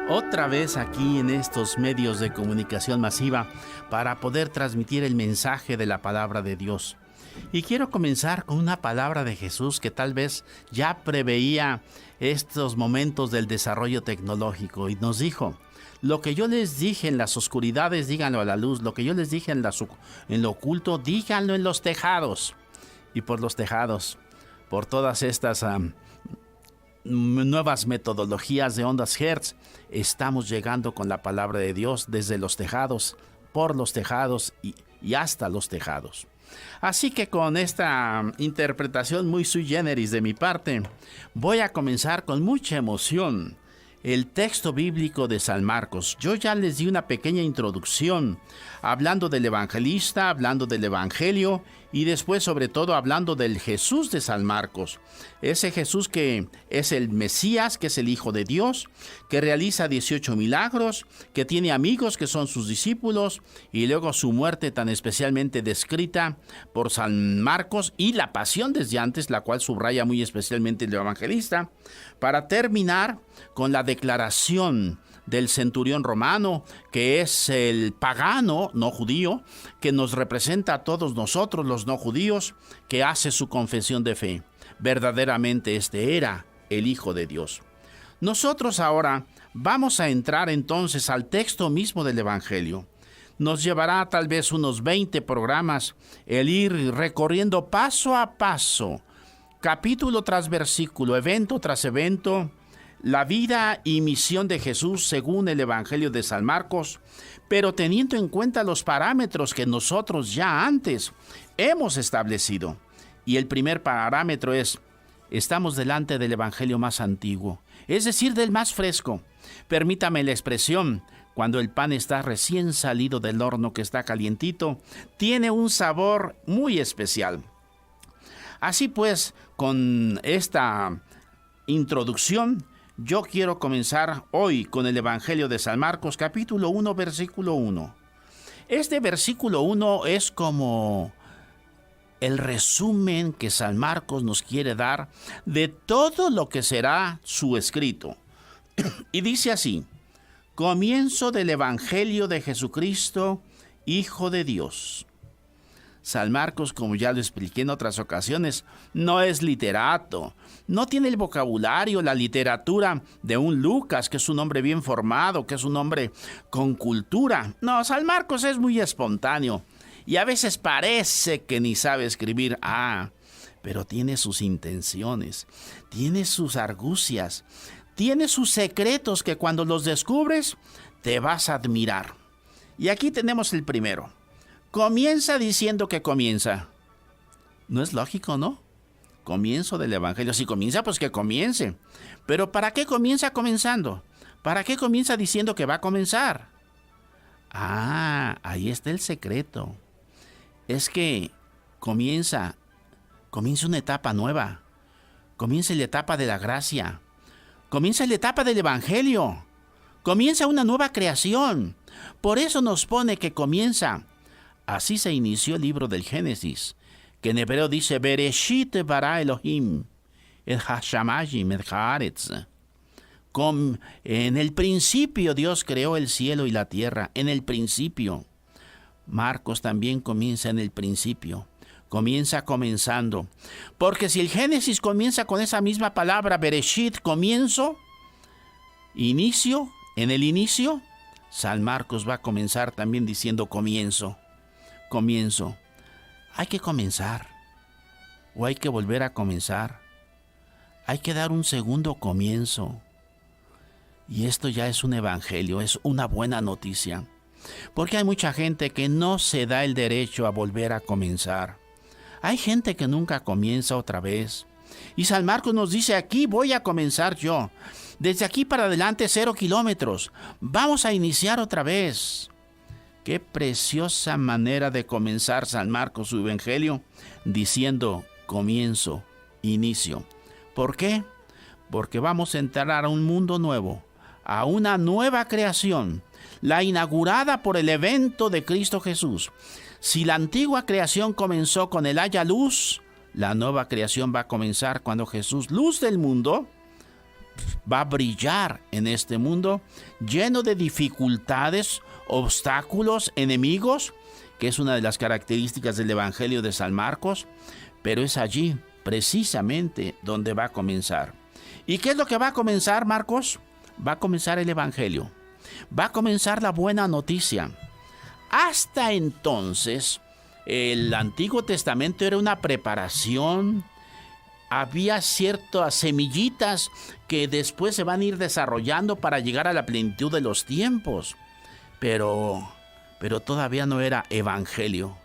Otra vez aquí en estos medios de comunicación masiva para poder transmitir el mensaje de la palabra de Dios. Y quiero comenzar con una palabra de Jesús que tal vez ya preveía estos momentos del desarrollo tecnológico y nos dijo: lo que yo les dije en las oscuridades, díganlo a la luz; lo que yo les dije en lo oculto, díganlo en los tejados. Y por los tejados, por todas estas nuevas metodologías de ondas Hertz, estamos llegando con la palabra de Dios desde los tejados, por los tejados y hasta los tejados. Así que con esta interpretación muy sui generis de mi parte, voy a comenzar con mucha emoción el texto bíblico de San Marcos. Yo ya les di una pequeña introducción, hablando del evangelista, hablando del evangelio y después sobre todo hablando del Jesús de San Marcos. Ese Jesús que es el Mesías, que es el Hijo de Dios, que realiza 18 milagros, que tiene amigos que son sus discípulos, y luego su muerte tan especialmente descrita por San Marcos y la pasión desde antes, la cual subraya muy especialmente el evangelista, para terminar con la declaración del centurión romano, que es el pagano, no judío, que nos representa a todos nosotros los no judíos, que hace su confesión de fe. Verdaderamente este era el Hijo de Dios. Nosotros ahora vamos a entrar entonces al texto mismo del Evangelio. Nos llevará tal vez unos 20 programas el ir recorriendo paso a paso, capítulo tras versículo, evento tras evento, la vida y misión de Jesús según el Evangelio de San Marcos, pero teniendo en cuenta los parámetros que nosotros ya antes hemos establecido. Y el primer parámetro es: estamos delante del Evangelio más antiguo, es decir, del más fresco. Permítame la expresión: cuando el pan está recién salido del horno, que está calientito, tiene un sabor muy especial. Así pues, con esta introducción, yo quiero comenzar hoy con el Evangelio de San Marcos, capítulo 1, versículo 1. Este versículo 1 es como el resumen que San Marcos nos quiere dar de todo lo que será su escrito. Y dice así: comienzo del Evangelio de Jesucristo, Hijo de Dios. San Marcos, como ya lo expliqué en otras ocasiones, no es literato, no tiene el vocabulario, la literatura de un Lucas, que es un hombre bien formado, que es un hombre con cultura. No, San Marcos es muy espontáneo y a veces parece que ni sabe escribir. Pero tiene sus intenciones, tiene sus argucias, tiene sus secretos que cuando los descubres te vas a admirar. Y aquí tenemos el primero. Comienza diciendo que comienza. No es lógico, ¿no? Comienzo del Evangelio. Si comienza, pues que comience. Pero ¿para qué comienza comenzando? ¿Para qué comienza diciendo que va a comenzar? Ahí está el secreto. Es que comienza una etapa nueva. Comienza la etapa de la gracia. Comienza la etapa del Evangelio. Comienza una nueva creación. Por eso nos pone que comienza. Así se inició el libro del Génesis, que en hebreo dice: Bereshit bara Elohim, el hashamayim, el haaretz. En el principio Dios creó el cielo y la tierra, en el principio. Marcos también comienza en el principio, comienza comenzando. Porque si el Génesis comienza con esa misma palabra, Bereshit, comienzo, inicio, en el inicio, San Marcos va a comenzar también diciendo comienzo. Comienzo. Hay que comenzar. O hay que volver a comenzar. Hay que dar un segundo comienzo. Y esto ya es un evangelio, es una buena noticia. Porque hay mucha gente que no se da el derecho a volver a comenzar. Hay gente que nunca comienza otra vez. Y San Marcos nos dice: aquí voy a comenzar yo. Desde aquí para adelante 0 kilómetros. Vamos a iniciar otra vez. Qué preciosa manera de comenzar San Marcos su evangelio, diciendo comienzo, inicio. ¿Por qué? Porque vamos a entrar a un mundo nuevo, a una nueva creación, la inaugurada por el evento de Cristo Jesús. Si la antigua creación comenzó con el haya luz, la nueva creación va a comenzar cuando Jesús, luz del mundo, va a brillar en este mundo lleno de dificultades, obstáculos, enemigos, que es una de las características del Evangelio de San Marcos, pero es allí precisamente donde va a comenzar. ¿Y qué es lo que va a comenzar, Marcos? Va a comenzar el Evangelio. Va a comenzar la buena noticia. Hasta entonces, el Antiguo Testamento era una preparación. Había ciertas semillitas que después se van a ir desarrollando para llegar a la plenitud de los tiempos. Pero todavía no era evangelio.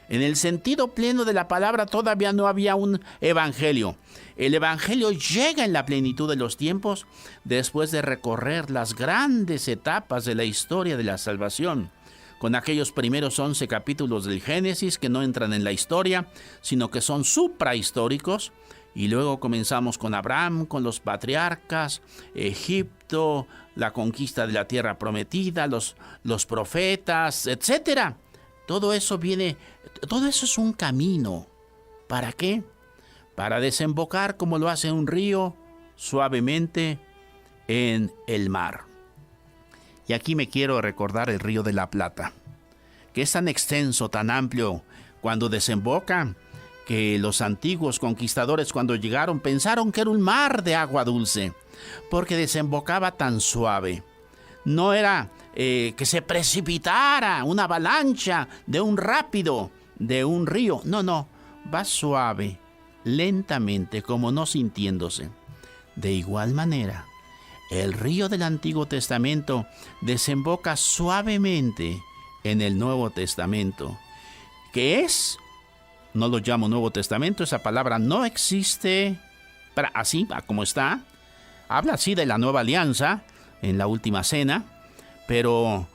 En el sentido pleno de la palabra todavía no había un evangelio. El evangelio llega en la plenitud de los tiempos después de recorrer las grandes etapas de la historia de la salvación, con aquellos primeros 11 capítulos del Génesis que no entran en la historia, sino que son suprahistóricos. Y luego comenzamos con Abraham, con los patriarcas, Egipto, la conquista de la tierra prometida, los profetas, etc. Todo eso es un camino. ¿Para qué? Para desembocar, como lo hace un río, suavemente en el mar. Y aquí me quiero recordar el río de la Plata, que es tan extenso, tan amplio, cuando desemboca, que los antiguos conquistadores cuando llegaron pensaron que era un mar de agua dulce, porque desembocaba tan suave. No era que se precipitara una avalancha de un rápido, de un río. No, va suave, lentamente, como no sintiéndose. De igual manera, el río del Antiguo Testamento desemboca suavemente en el Nuevo Testamento, que es... No lo llamo Nuevo Testamento, esa palabra no existe así como está. Habla así de la nueva alianza en la última cena, pero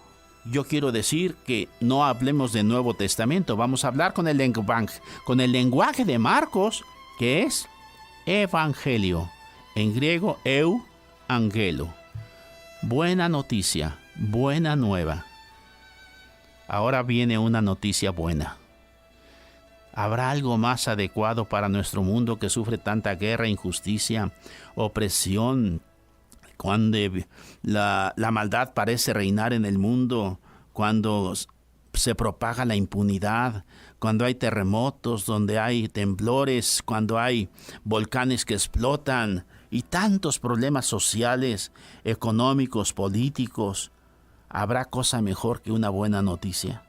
yo quiero decir que no hablemos de Nuevo Testamento. Vamos a hablar con el lenguaje de Marcos, que es evangelio. En griego, angelo. Buena noticia, buena nueva. Ahora viene una noticia buena. ¿Habrá algo más adecuado para nuestro mundo que sufre tanta guerra, injusticia, opresión, cuando la maldad parece reinar en el mundo, cuando se propaga la impunidad, cuando hay terremotos, donde hay temblores, cuando hay volcanes que explotan y tantos problemas sociales, económicos, políticos? ¿Habrá cosa mejor que una buena noticia?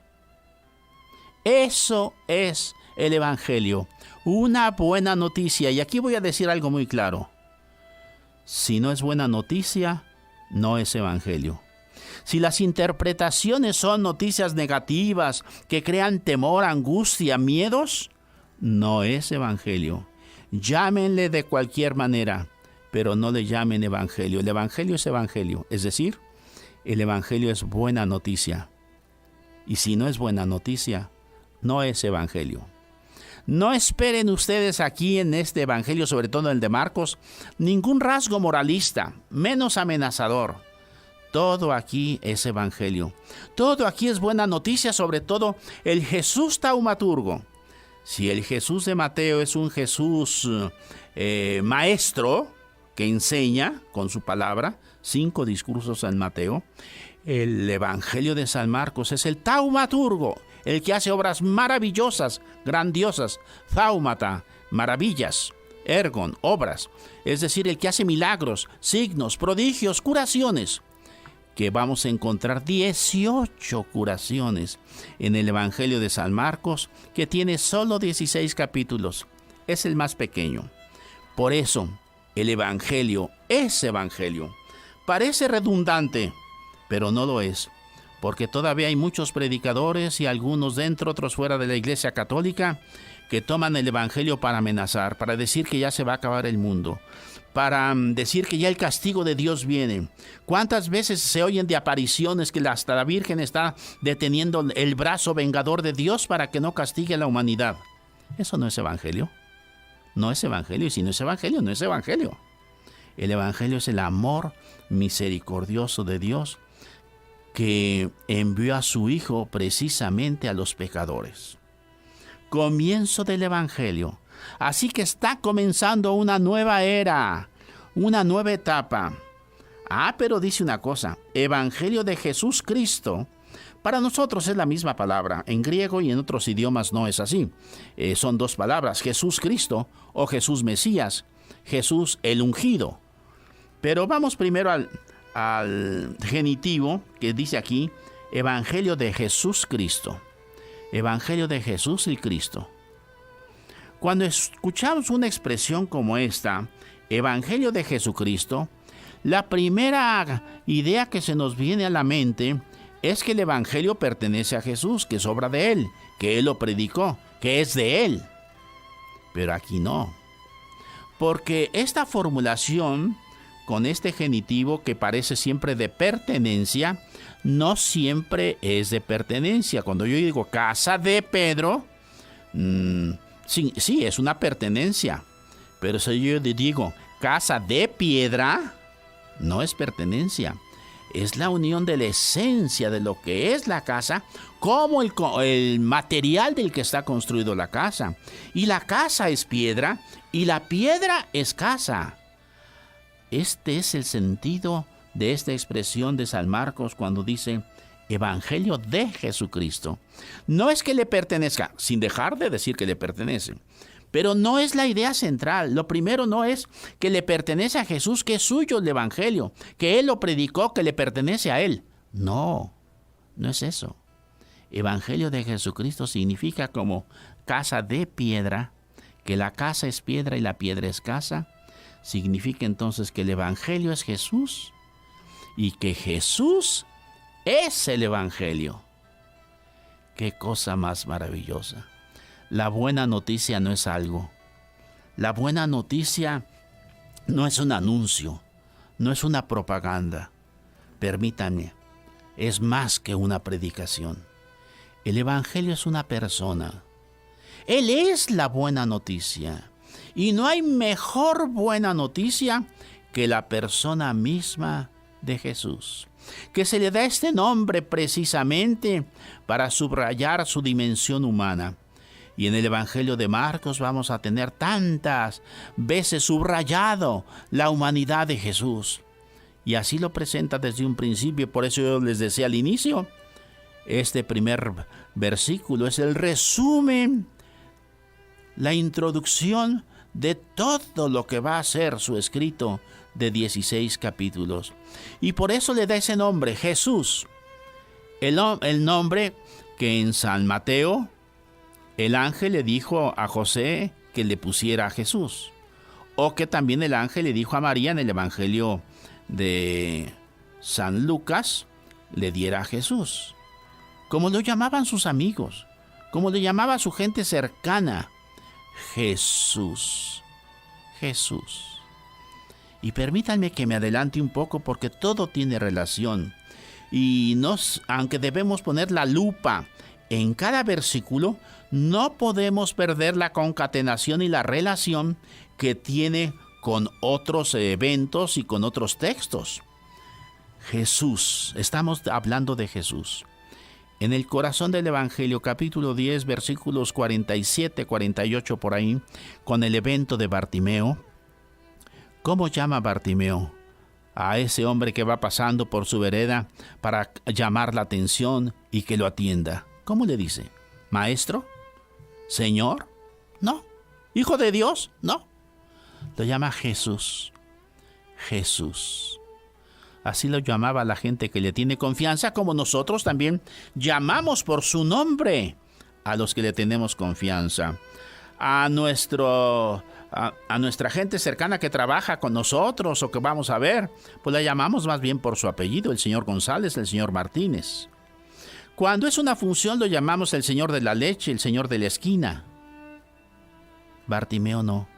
Eso es el Evangelio, una buena noticia. Y aquí voy a decir algo muy claro. Si no es buena noticia, no es Evangelio. Si las interpretaciones son noticias negativas que crean temor, angustia, miedos, no es Evangelio. Llámenle de cualquier manera, pero no le llamen Evangelio. El Evangelio es Evangelio, es decir, el Evangelio es buena noticia. Y si no es buena noticia, no es Evangelio. No esperen ustedes aquí en este Evangelio, sobre todo el de Marcos, ningún rasgo moralista, menos amenazador. Todo aquí es Evangelio. Todo aquí es buena noticia, sobre todo el Jesús taumaturgo. Si el Jesús de Mateo es un Jesús maestro que enseña con su palabra, 5 discursos en Mateo, el Evangelio de San Marcos es el taumaturgo, el que hace obras maravillosas, grandiosas, thaumata, maravillas, ergon, obras, es decir, el que hace milagros, signos, prodigios, curaciones, que vamos a encontrar 18 curaciones en el Evangelio de San Marcos, que tiene solo 16 capítulos, es el más pequeño. Por eso, el Evangelio es Evangelio. Parece redundante, pero no lo es, porque todavía hay muchos predicadores y algunos dentro, otros fuera de la Iglesia Católica, que toman el Evangelio para amenazar, para decir que ya se va a acabar el mundo, para decir que ya el castigo de Dios viene. ¿Cuántas veces se oyen de apariciones que hasta la Virgen está deteniendo el brazo vengador de Dios para que no castigue a la humanidad? Eso no es Evangelio. No es Evangelio, y si no es Evangelio, no es Evangelio. El Evangelio es el amor misericordioso de Dios, que envió a su Hijo precisamente a los pecadores. Comienzo del Evangelio. Así que está comenzando una nueva era, una nueva etapa. Pero dice una cosa, Evangelio de Jesús Cristo. Para nosotros es la misma palabra. En griego y en otros idiomas no es así. Son dos palabras, Jesús Cristo o Jesús Mesías, Jesús el ungido. Pero vamos primero al genitivo que dice aquí, Evangelio de Jesús Cristo. Evangelio de Jesús el Cristo. Cuando escuchamos una expresión como esta, Evangelio de Jesucristo, la primera idea que se nos viene a la mente es que el Evangelio pertenece a Jesús, que es obra de Él, que Él lo predicó, que es de Él. Pero aquí no. Porque esta formulación, con este genitivo que parece siempre de pertenencia, no siempre es de pertenencia. Cuando yo digo casa de Pedro, sí, es una pertenencia. Pero si yo digo casa de piedra, no es pertenencia. Es la unión de la esencia de lo que es la casa, como el material del que está construido la casa. Y la casa es piedra, y la piedra es casa. Este es el sentido de esta expresión de San Marcos cuando dice Evangelio de Jesucristo. No es que le pertenezca, sin dejar de decir que le pertenece. Pero no es la idea central. Lo primero no es que le pertenece a Jesús, que es suyo el Evangelio, que Él lo predicó, que le pertenece a Él. No es eso. Evangelio de Jesucristo significa como casa de piedra, que la casa es piedra y la piedra es casa. Significa entonces que el Evangelio es Jesús y que Jesús es el Evangelio. ¡Qué cosa más maravillosa! La buena noticia no es algo. La buena noticia no es un anuncio, no es una propaganda. Permítanme, es más que una predicación. El Evangelio es una persona. Él es la buena noticia. Y no hay mejor buena noticia que la persona misma de Jesús, que se le da este nombre precisamente para subrayar su dimensión humana. Y en el Evangelio de Marcos vamos a tener tantas veces subrayado la humanidad de Jesús. Y así lo presenta desde un principio. Por eso yo les decía al inicio, este primer versículo es el resumen, la introducción de todo lo que va a ser su escrito de 16 capítulos. Y por eso le da ese nombre, Jesús. El nombre que en San Mateo el ángel le dijo a José que le pusiera a Jesús. O que también el ángel le dijo a María en el Evangelio de San Lucas, le diera a Jesús. Como lo llamaban sus amigos, como lo llamaba su gente cercana, Jesús. Jesús. Y permítanme que me adelante un poco porque todo tiene relación. Y aunque debemos poner la lupa en cada versículo, no podemos perder la concatenación y la relación que tiene con otros eventos y con otros textos. Jesús, estamos hablando de Jesús. En el corazón del Evangelio, capítulo 10, versículos 47, 48 por ahí, con el evento de Bartimeo. ¿Cómo llama Bartimeo a ese hombre que va pasando por su vereda para llamar la atención y que lo atienda? ¿Cómo le dice? ¿Maestro? ¿Señor? No. ¿Hijo de Dios? No. Lo llama Jesús. Jesús. Así lo llamaba la gente que le tiene confianza, como nosotros también llamamos por su nombre a los que le tenemos confianza. A nuestra gente cercana que trabaja con nosotros o que vamos a ver, pues la llamamos más bien por su apellido, el señor González, el señor Martínez. Cuando es una función lo llamamos el señor de la leche, el señor de la esquina. Bartimeo no.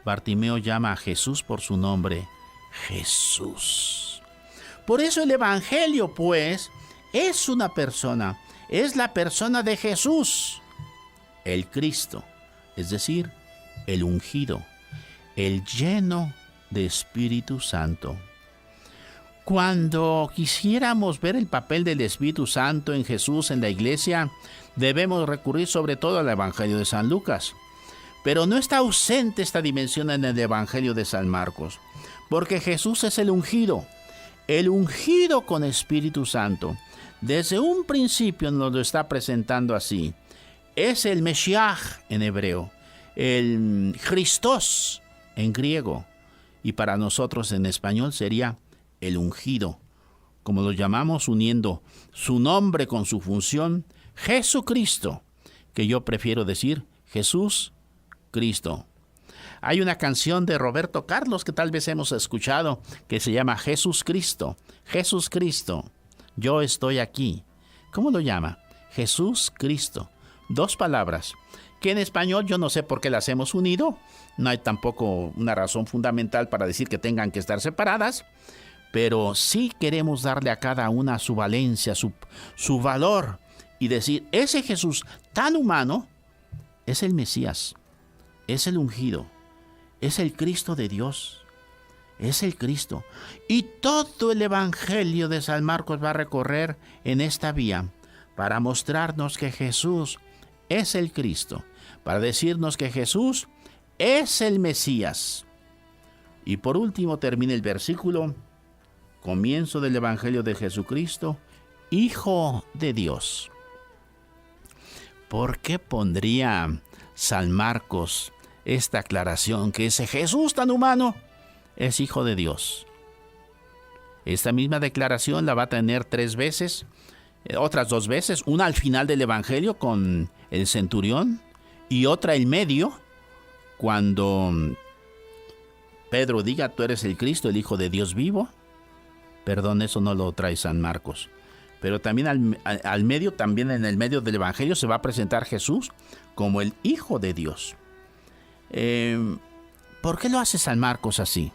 Bartimeo llama a Jesús por su nombre, Jesús. Por eso el Evangelio, pues, es una persona, es la persona de Jesús, el Cristo, es decir, el ungido, el lleno de Espíritu Santo. Cuando quisiéramos ver el papel del Espíritu Santo en Jesús en la iglesia, debemos recurrir sobre todo al Evangelio de San Lucas. Pero no está ausente esta dimensión en el Evangelio de San Marcos, porque Jesús es el ungido con Espíritu Santo. Desde un principio nos lo está presentando así. Es el Mesías en hebreo, el Christos en griego, y para nosotros en español sería el ungido, como lo llamamos uniendo su nombre con su función, Jesucristo, que yo prefiero decir Jesús Cristo. Hay una canción de Roberto Carlos que tal vez hemos escuchado que se llama Jesús Cristo. Jesús Cristo, yo estoy aquí. ¿Cómo lo llama? Jesús Cristo. 2 palabras que en español yo no sé por qué las hemos unido. No hay tampoco una razón fundamental para decir que tengan que estar separadas, pero sí queremos darle a cada una su valencia, su valor, y decir, ese Jesús tan humano es el Mesías, es el ungido, es el Cristo de Dios, es el Cristo. Y todo el Evangelio de San Marcos va a recorrer en esta vía para mostrarnos que Jesús es el Cristo, para decirnos que Jesús es el Mesías. Y por último termina el versículo, comienzo del Evangelio de Jesucristo, Hijo de Dios. ¿Por qué pondría San Marcos esta aclaración que ese Jesús tan humano es Hijo de Dios? Esta misma declaración la va a tener 3 veces, otras 2 veces, una al final del Evangelio con el centurión y otra en medio, cuando Pedro diga, tú eres el Cristo, el Hijo de Dios vivo. Perdón, eso no lo trae San Marcos. Pero también al medio, también en el medio del Evangelio se va a presentar Jesús como el Hijo de Dios. ¿Por qué lo hace San Marcos así?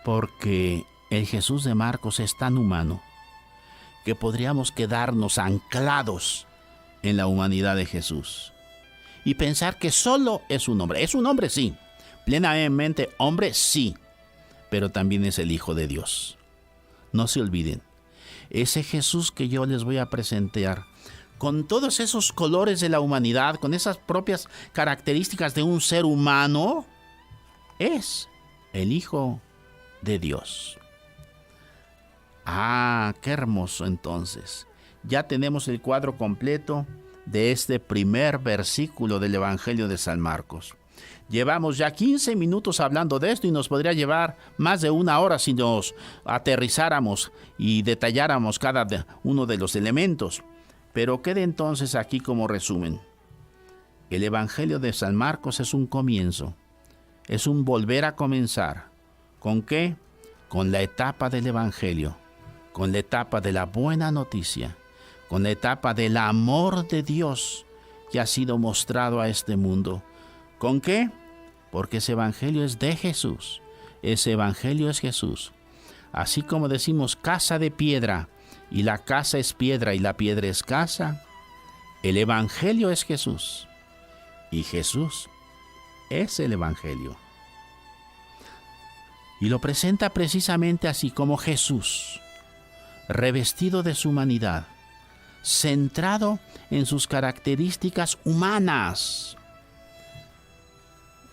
Porque el Jesús de Marcos es tan humano que podríamos quedarnos anclados en la humanidad de Jesús y pensar que solo es un hombre. Es un hombre, sí. Plenamente hombre, sí. Pero también es el Hijo de Dios. No se olviden. Ese Jesús que yo les voy a presentar, con todos esos colores de la humanidad, con esas propias características de un ser humano, es el Hijo de Dios. Ah, qué hermoso entonces. Ya tenemos el cuadro completo de este primer versículo del Evangelio de San Marcos. Llevamos ya 15 minutos hablando de esto y nos podría llevar más de 1 hora si nos aterrizáramos y detalláramos cada uno de los elementos. Pero quede entonces aquí como resumen. El Evangelio de San Marcos es un comienzo, es un volver a comenzar. ¿Con qué? Con la etapa del Evangelio, con la etapa de la buena noticia, con la etapa del amor de Dios que ha sido mostrado a este mundo. ¿Con qué? Porque ese Evangelio es de Jesús. Ese Evangelio es Jesús. Así como decimos casa de piedra, y la casa es piedra y la piedra es casa, el Evangelio es Jesús. Y Jesús es el Evangelio. Y lo presenta precisamente así como Jesús, revestido de su humanidad, centrado en sus características humanas.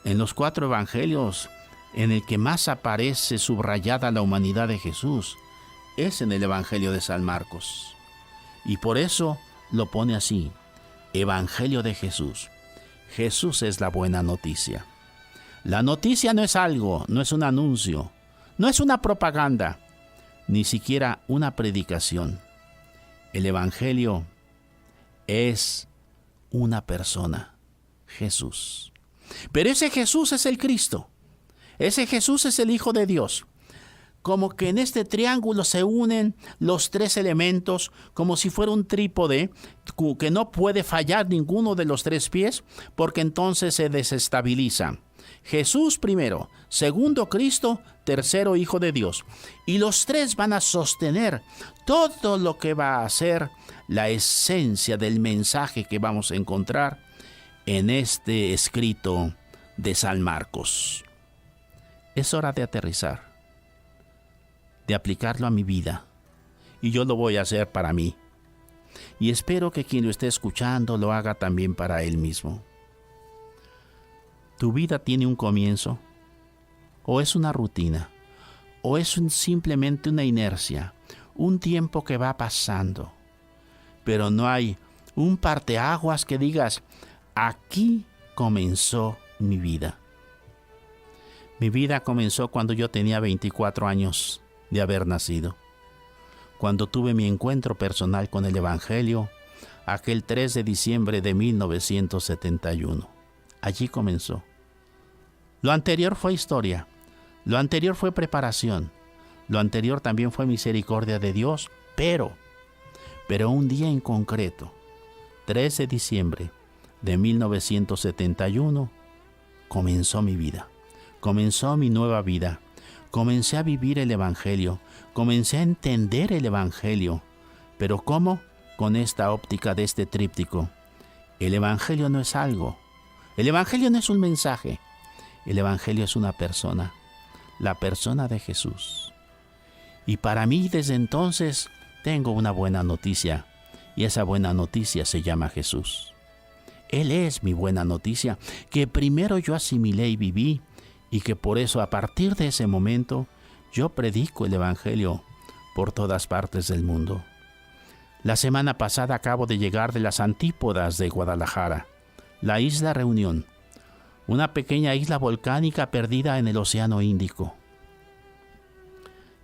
En los 4 evangelios, en el que más aparece subrayada la humanidad de Jesús, es en el Evangelio de San Marcos. Y por eso lo pone así, Evangelio de Jesús. Jesús es la buena noticia. La noticia no es algo, no es un anuncio, no es una propaganda, ni siquiera una predicación. El Evangelio es una persona, Jesús. Pero ese Jesús es el Cristo. Ese Jesús es el Hijo de Dios. Como que en este triángulo se unen los 3 elementos, como si fuera un trípode que no puede fallar ninguno de los 3 pies, porque entonces se desestabiliza. Jesús primero, segundo Cristo, tercero Hijo de Dios. Y los 3 van a sostener todo lo que va a ser la esencia del mensaje que vamos a encontrar en este escrito de San Marcos. Es hora de aterrizar, de aplicarlo a mi vida, y yo lo voy a hacer para mí. Y espero que quien lo esté escuchando lo haga también para él mismo. Tu vida tiene un comienzo, o es una rutina, o es simplemente una inercia, un tiempo que va pasando. Pero no hay un parteaguas que digas, aquí comenzó mi vida. Mi vida comenzó cuando yo tenía 24 años de haber nacido, cuando tuve mi encuentro personal con el Evangelio, aquel 3 de diciembre de 1971. Allí comenzó. Lo anterior fue historia, lo anterior fue preparación, lo anterior también fue misericordia de Dios, pero un día en concreto, 3 de diciembre de 1971, comenzó mi vida, comenzó mi nueva vida. Comencé a vivir el Evangelio, comencé a entender el Evangelio. ¿Pero cómo? Con esta óptica de este tríptico. El Evangelio no es algo. El Evangelio no es un mensaje. El Evangelio es una persona, la persona de Jesús. Y para mí desde entonces tengo una buena noticia, y esa buena noticia se llama Jesús. Él es mi buena noticia, que primero yo asimilé y viví, y que por eso a partir de ese momento yo predico el Evangelio por todas partes del mundo. La semana pasada acabo de llegar de las antípodas de Guadalajara, la isla Reunión, una pequeña isla volcánica perdida en el Océano Índico.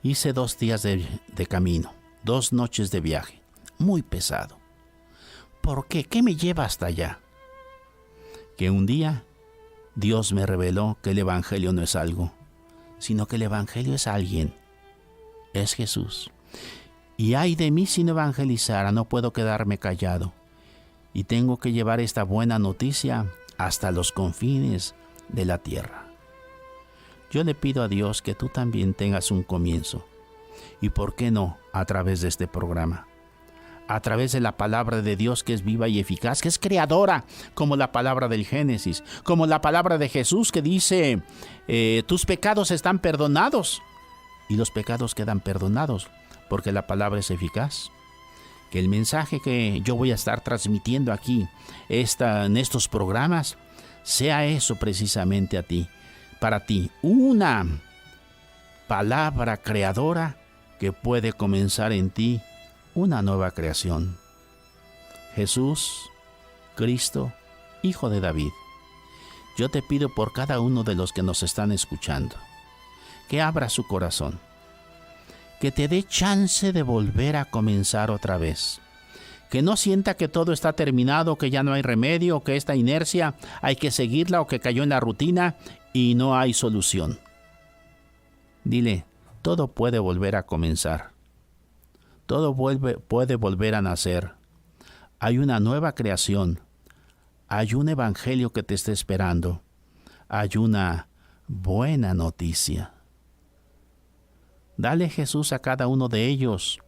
Hice 2 días de camino, 2 noches de viaje, muy pesado. ¿Por qué? ¿Qué me lleva hasta allá? Que un día Dios me reveló que el Evangelio no es algo, sino que el Evangelio es alguien, es Jesús. Y ay de mí si no evangelizara, no puedo quedarme callado. Y tengo que llevar esta buena noticia hasta los confines de la tierra. Yo le pido a Dios que tú también tengas un comienzo. Y por qué no, a través de este programa. A través de la palabra de Dios que es viva y eficaz, que es creadora, como la palabra del Génesis, como la palabra de Jesús que dice, tus pecados están perdonados. Y los pecados quedan perdonados, porque la palabra es eficaz. Que el mensaje que yo voy a estar transmitiendo aquí, en estos programas, sea eso precisamente para ti, una palabra creadora que puede comenzar en ti una nueva creación. Jesús, Cristo, Hijo de David, yo te pido por cada uno de los que nos están escuchando, que abra su corazón, que te dé chance de volver a comenzar otra vez, que no sienta que todo está terminado, que ya no hay remedio, que esta inercia hay que seguirla o que cayó en la rutina y no hay solución. Dile, todo puede volver a comenzar. Todo puede volver a nacer. Hay una nueva creación. Hay un evangelio que te está esperando. Hay una buena noticia. Dale Jesús a cada uno de ellos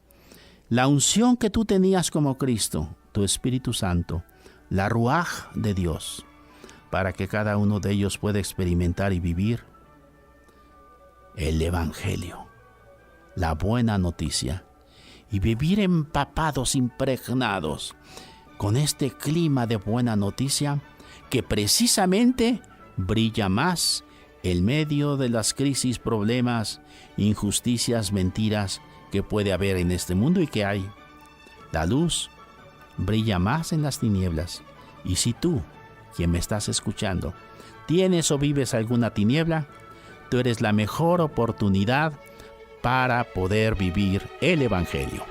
la unción que tú tenías como Cristo, tu Espíritu Santo, la Ruaj de Dios, para que cada uno de ellos pueda experimentar y vivir el evangelio, la buena noticia. Y vivir empapados, impregnados con este clima de buena noticia que precisamente brilla más en medio de las crisis, problemas, injusticias, mentiras que puede haber en este mundo y que hay. La luz brilla más en las tinieblas. Y si tú, quien me estás escuchando, tienes o vives alguna tiniebla, tú eres la mejor oportunidad para poder vivir el Evangelio.